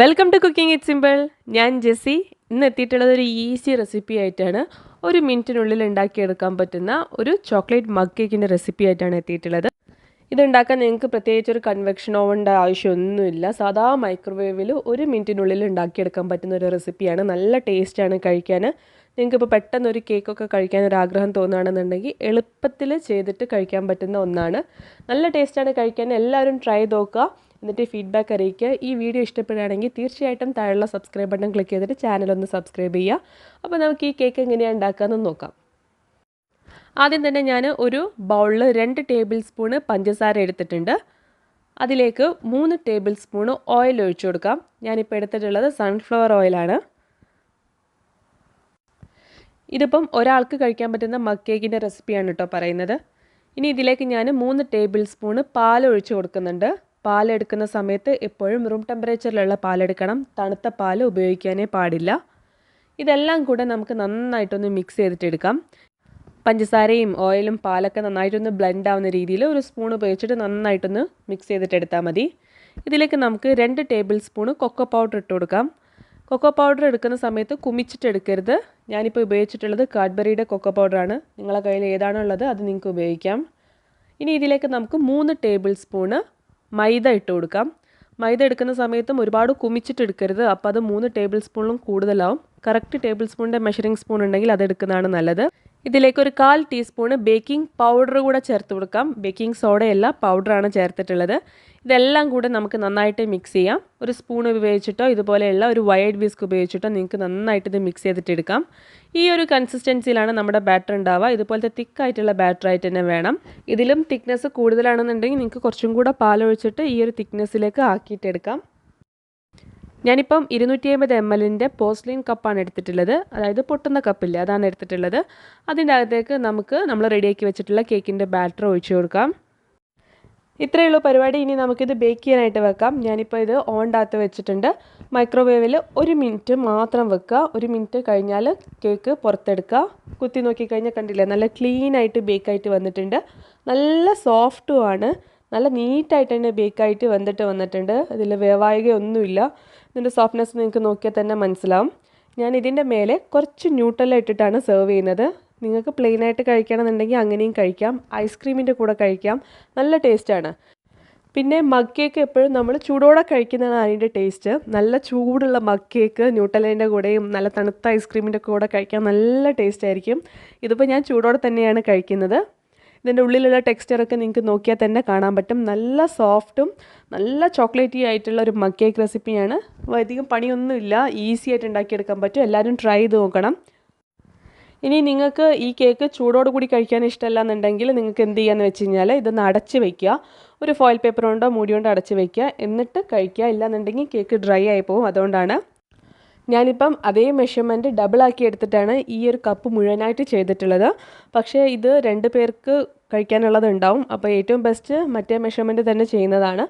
Welcome to cooking it simple. ഞാൻ Jessy. ഇന്ന് എത്തിയിട്ടുള്ളത് ഒരു ഈസി റെസിപ്പി ആയിട്ടാണ്. ഒരു മിനിറ്റിനുള്ളിൽ ഉണ്ടാക്കിയെടുക്കാൻ പറ്റുന്ന ഒരു ചോക്ലേറ്റ് മഗ് കേക്കിൻ്റെ റെസിപ്പി ആയിട്ടാണ് എത്തിയിട്ടുള്ളത്. ഇതുണ്ടാക്കാൻ നിങ്ങൾക്ക് പ്രത്യേകിച്ച് ഒരു കൺവെക്ഷൻ ഓവൻ്റെ ആവശ്യമൊന്നുമില്ല. സാധാ മൈക്രോവേവിൽ ഒരു മിനിറ്റിനുള്ളിൽ ഉണ്ടാക്കിയെടുക്കാൻ പറ്റുന്ന ഒരു റെസിപ്പിയാണ്. നല്ല ടേസ്റ്റാണ് കഴിക്കാൻ. നിങ്ങൾക്കിപ്പോൾ പെട്ടെന്ന് ഒരു കേക്കൊക്കെ കഴിക്കാൻ ഒരു ആഗ്രഹം തോന്നുകയാണെന്നുണ്ടെങ്കിൽ എളുപ്പത്തിൽ ചെയ്തിട്ട് കഴിക്കാൻ പറ്റുന്ന ഒന്നാണ്. നല്ല ടേസ്റ്റാണ് കഴിക്കാൻ. എല്ലാവരും ട്രൈ ചെയ്ത് നോക്കുക. എന്നിട്ട് ഫീഡ്ബാക്ക് അറിയിക്കുക. ഈ വീഡിയോ ഇഷ്ടപ്പെടുകയാണെങ്കിൽ തീർച്ചയായിട്ടും താഴെയുള്ള സബ്സ്ക്രൈബ് ബട്ടൺ ക്ലിക്ക് ചെയ്തിട്ട് ചാനലൊന്ന് സബ്സ്ക്രൈബ് ചെയ്യുക. അപ്പോൾ നമുക്ക് ഈ കേക്ക് എങ്ങനെയാണ് ഉണ്ടാക്കാമെന്ന് നോക്കാം. ആദ്യം തന്നെ ഞാൻ ഒരു ബൗളിൽ 2 ടേബിൾ സ്പൂണ് പഞ്ചസാര എടുത്തിട്ടുണ്ട്. അതിലേക്ക് 3 ടേബിൾ സ്പൂണ് ഓയിൽ ഒഴിച്ചു കൊടുക്കാം. ഞാനിപ്പോൾ എടുത്തിട്ടുള്ളത് സൺഫ്ലവർ ഓയിലാണ്. ഇതിപ്പം ഒരാൾക്ക് കഴിക്കാൻ പറ്റുന്ന മഗ് കേക്കിൻ്റെ റെസിപ്പിയാണ് കേട്ടോ പറയുന്നത്. ഇനി ഇതിലേക്ക് ഞാൻ 3 ടേബിൾ സ്പൂണ് പാൽ ഒഴിച്ചു കൊടുക്കുന്നുണ്ട്. പാലെടുക്കുന്ന സമയത്ത് എപ്പോഴും റൂം ടെമ്പറേച്ചറിലുള്ള പാലെടുക്കണം. തണുത്ത പാൽ ഉപയോഗിക്കാനേ പാടില്ല. ഇതെല്ലാം കൂടെ നമുക്ക് നന്നായിട്ടൊന്ന് മിക്സ് ചെയ്തിട്ടെടുക്കാം. പഞ്ചസാരയും ഓയിലും പാലൊക്കെ നന്നായിട്ടൊന്ന് ബ്ലെൻഡ് ആവുന്ന രീതിയിൽ ഒരു സ്പൂൺ ഉപയോഗിച്ചിട്ട് നന്നായിട്ടൊന്ന് മിക്സ് ചെയ്തിട്ടെടുത്താൽ മതി. ഇതിലേക്ക് നമുക്ക് 2 ടേബിൾ സ്പൂണ് കൊക്കോ പൗഡർ ഇട്ട് കൊടുക്കാം. കൊക്കോ പൗഡർ എടുക്കുന്ന സമയത്ത് കുമിച്ചിട്ട് എടുക്കരുത്. ഞാനിപ്പോൾ ഉപയോഗിച്ചിട്ടുള്ളത് കാഡ്ബറിയുടെ കൊക്കോ പൗഡറാണ്. നിങ്ങളുടെ കയ്യിൽ ഏതാണോ ഉള്ളത് അത് നിങ്ങൾക്ക് ഉപയോഗിക്കാം. ഇനി ഇതിലേക്ക് നമുക്ക് 3 ടേബിൾ സ്പൂണ് മൈദ ഇട്ട് കൊടുക്കാം. മൈദ എടുക്കുന്ന സമയത്തും ഒരുപാട് കുമിച്ചിട്ട് എടുക്കരുത്. അപ്പോൾ അത് 3 ടേബിൾ സ്പൂണിലും കൂടുതലാവും. കറക്റ്റ് ടേബിൾ സ്പൂണിൻ്റെ മെഷറിംഗ് സ്പൂൺ ഉണ്ടെങ്കിൽ അത് എടുക്കുന്നതാണ് നല്ലത്. ഇതിലേക്ക് ഒരു 1/4 ടീസ്പൂണ് ബേക്കിംഗ് പൗഡർ കൂടെ ചേർത്ത് കൊടുക്കാം. ബേക്കിംഗ് സോഡയല്ല, പൗഡറാണ് ചേർത്തിട്ടുള്ളത്. ഇതെല്ലാം കൂടെ നമുക്ക് നന്നായിട്ട് മിക്സ് ചെയ്യാം. ഒരു സ്പൂൺ ഉപയോഗിച്ചിട്ടോ ഇതുപോലെയുള്ള ഒരു വൈഡ് വിസ്ക് ഉപയോഗിച്ചിട്ടോ നിങ്ങൾക്ക് നന്നായിട്ട് ഇത് മിക്സ് ചെയ്തിട്ടെടുക്കാം. ഈ ഒരു കൺസിസ്റ്റൻസിയിലാണ് നമ്മുടെ ബാറ്റർ ഉണ്ടാവുക. ഇതുപോലത്തെ തിക്കായിട്ടുള്ള ബാറ്ററായിട്ട് തന്നെ വേണം. ഇതിലും തിക്നെസ് കൂടുതലാണെന്നുണ്ടെങ്കിൽ നിങ്ങൾക്ക് കുറച്ചും കൂടെ പാലൊഴിച്ചിട്ട് ഈ ഒരു തിക്നെസ്സിലേക്ക് ആക്കിയിട്ടെടുക്കാം. ഞാനിപ്പം 250 ml പോർസ്ലിൻ കപ്പാണ് എടുത്തിട്ടുള്ളത്. അതായത് പൊട്ടുന്ന കപ്പില്ലേ, അതാണ് എടുത്തിട്ടുള്ളത്. അതിൻ്റെ അകത്തേക്ക് നമ്മൾ റെഡിയാക്കി വെച്ചിട്ടുള്ള കേക്കിൻ്റെ ബാറ്റർ ഒഴിച്ചു കൊടുക്കാം. ഇത്രയേ ഉള്ളൂ പരിപാടി. ഇനി നമുക്കിത് ബേക്ക് ചെയ്യാനായിട്ട് വെക്കാം. ഞാനിപ്പോൾ ഇത് ഓണിനകത്ത് വെച്ചിട്ടുണ്ട്. മൈക്രോവേവിൽ 1 മിനിറ്റ് മാത്രം വെക്കുക. 1 മിനിറ്റ് കഴിഞ്ഞാൽ കേക്ക് പുറത്തെടുക്കുക. കുത്തി നോക്കിക്കഴിഞ്ഞാൽ കണ്ടില്ലേ, നല്ല ക്ലീനായിട്ട് ബേക്കായിട്ട് വന്നിട്ടുണ്ട്. നല്ല സോഫ്റ്റുമാണ്. നല്ല നീറ്റായിട്ട് തന്നെ ബേക്കായിട്ട് വന്നിട്ടുണ്ട്. ഇതിൽ വേവായികയൊന്നുമില്ല. ഇതിൻ്റെ സോഫ്റ്റ്നെസ് നിങ്ങൾക്ക് നോക്കിയാൽ തന്നെ മനസ്സിലാവും. ഞാൻ ഇതിൻ്റെ മേലെ കുറച്ച് ന്യൂട്ടെല്ല ഇട്ടിട്ടാണ് സെർവ് ചെയ്യുന്നത്. നിങ്ങൾക്ക് പ്ലെയിനായിട്ട് കഴിക്കണമെന്നുണ്ടെങ്കിൽ അങ്ങനെയും കഴിക്കാം. ഐസ്ക്രീമിൻ്റെ കൂടെ കഴിക്കാം. നല്ല ടേസ്റ്റാണ്. പിന്നെ മഗ് കേക്ക് എപ്പോഴും നമ്മൾ ചൂടോടെ കഴിക്കുന്നതാണ് അതിൻ്റെ ടേസ്റ്റ്. നല്ല ചൂടുള്ള മഗ് കേക്ക് ന്യൂട്ടെല്ലേൻ്റെ കൂടെയും നല്ല തണുത്ത ഐസ്ക്രീമിൻ്റെ കൂടെ കഴിക്കാൻ നല്ല ടേസ്റ്റ് ആയിരിക്കും. ഇതിപ്പോൾ ഞാൻ ചൂടോടെ തന്നെയാണ് കഴിക്കുന്നത്. ഇതിൻ്റെ ഉള്ളിലുള്ള ടെക്സ്ചറൊക്കെ നിങ്ങൾക്ക് നോക്കിയാൽ തന്നെ കാണാൻ പറ്റും. നല്ല സോഫ്റ്റും നല്ല ചോക്ലേറ്റി ആയിട്ടുള്ള ഒരു മഗ് കേക്ക് റെസിപ്പിയാണ്. അധികം പണിയൊന്നുമില്ല, ഈസി ആയിട്ട് ഉണ്ടാക്കിയെടുക്കാൻ പറ്റും. എല്ലാവരും ട്രൈ ചെയ്ത് നോക്കണം. ഇനി നിങ്ങൾക്ക് ഈ കേക്ക് ചൂടോട് കൂടി കഴിക്കാൻ ഇഷ്ടമല്ല എന്നുണ്ടെങ്കിൽ നിങ്ങൾക്ക് എന്ത് ചെയ്യാന്ന് വെച്ച് കഴിഞ്ഞാൽ ഇതൊന്ന് അടച്ച് വയ്ക്കുക. ഒരു ഫോയിൽ പേപ്പർ കൊണ്ടോ മൂടി കൊണ്ടോ അടച്ച് വയ്ക്കുക. എന്നിട്ട് കഴിക്കുക. ഇല്ലാന്നുണ്ടെങ്കിൽ കേക്ക് ഡ്രൈ ആയി പോകും. അതുകൊണ്ടാണ് ഞാനിപ്പം അതേ മെഷർമെൻറ്റ് ഡബിളാക്കി എടുത്തിട്ടാണ് ഈ ഒരു കപ്പ് മുഴുവനായിട്ട് ചെയ്തിട്ടുള്ളത്. പക്ഷേ ഇത് 2 പേർക്ക് കഴിക്കാനുള്ളത് ഉണ്ടാവും. അപ്പോൾ ഏറ്റവും ബെസ്റ്റ് മറ്റേ മെഷർമെൻറ്റ് തന്നെ ചെയ്യുന്നതാണ്.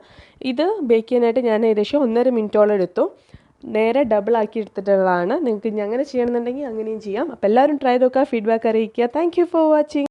ഇത് ബേക്ക് ചെയ്യാനായിട്ട് ഞാൻ ഏകദേശം 1.5 മിനിറ്റോളം എടുത്തു. നേരെ ഡബിളാക്കി എടുത്തിട്ടുള്ളതാണ്. നിങ്ങൾക്ക് ഇനി അങ്ങനെ ചെയ്യണമെന്നുണ്ടെങ്കിൽ അങ്ങനെയും ചെയ്യാം. അപ്പോൾ എല്ലാവരും ട്രൈ നോക്കുക, ഫീഡ്ബാക്ക് അറിയിക്കുക. Thank you for watching.